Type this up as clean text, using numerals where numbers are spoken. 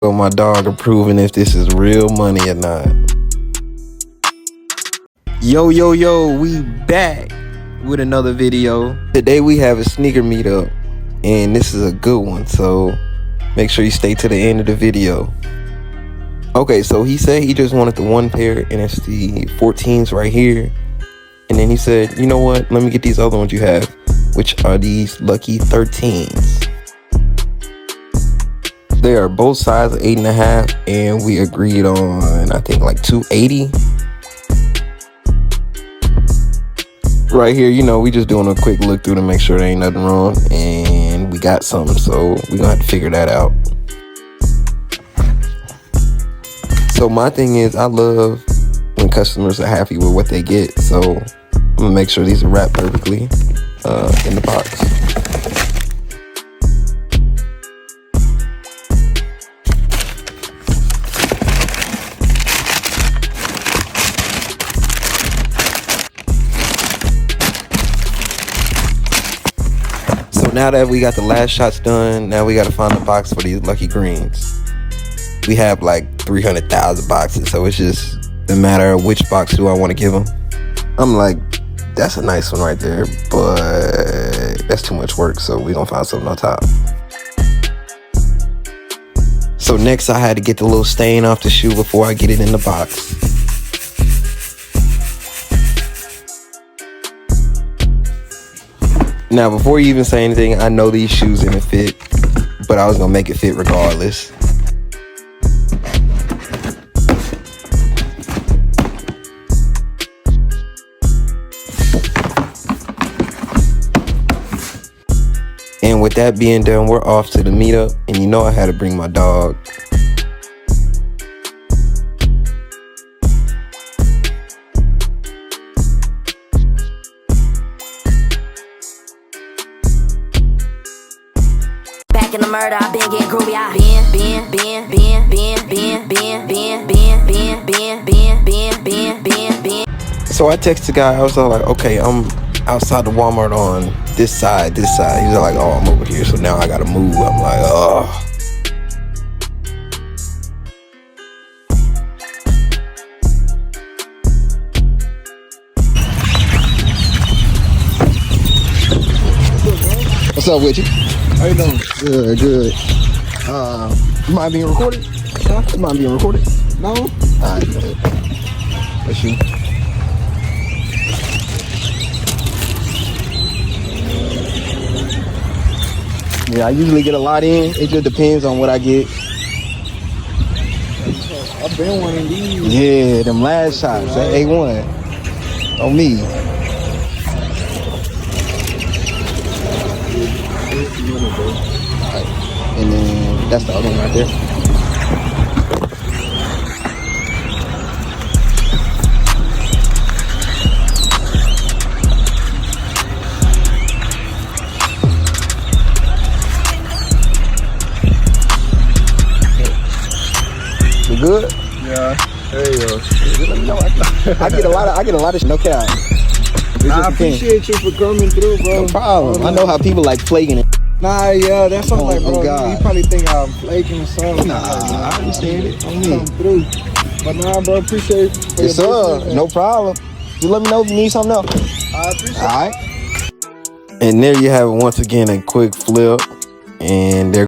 So my dog approving if this is real money or not. Yo, we back with another video. Today we have a sneaker meetup, and this is a good one, so make sure you stay to the end of the video. Okay, so he said he just wanted the one pair, and it's the 14s right here. And then he said, you know what, let me get these other ones you have, which are these lucky 13s. They are both size 8.5, and we agreed on, I think, like $280. Right here, you know, we just doing a quick look through to make sure there ain't nothing wrong, and we got something, so we gonna have to figure that out. So my thing is, I love when customers are happy with what they get, so I'm gonna make sure these are wrapped perfectly in the box. So now that we got the last shots done, now we got to find a box for these lucky greens. We have like 300,000 boxes, so it's just a matter of which box do I want to give them. I'm like, that's a nice one right there, but that's too much work, so we're gonna find something on top. So next I had to get the little stain off the shoe before I get it in the box. Now, before you even say anything, I know these shoes didn't fit, but I was gonna make it fit regardless. And with that being done, we're off to the meetup, and you know I had to bring my dog. Back in the murder, I been getting groovy. I been. So I texted the guy. I was like, okay, I'm outside the Walmart on this side. He was like, oh, I'm over here, so now I gotta move. I'm like, oh. What's up with you? How you doing? Good. You mind being recorded? Huh? You mind being recorded? No? Alright, go ahead. Let's shoot. Yeah, I usually get a lot in. It just depends on what I get. I've been one of these. Yeah, them last shots, that A1 on me. Alright, and then that's the other one right there. You good? Yeah. There you go. Let me know. I get a lot of no cap. I appreciate you for coming through, bro. No problem. I know how people like flaking it. Nah, yeah, that's something like, bro. God. You probably think I'm flaking or something. Nah, I understand it. On me. Come through. But nah, bro, appreciate it. Yes, sir. No problem. Just let me know if you need something else. I appreciate it. All right. And there you have it once again, a quick flip. And there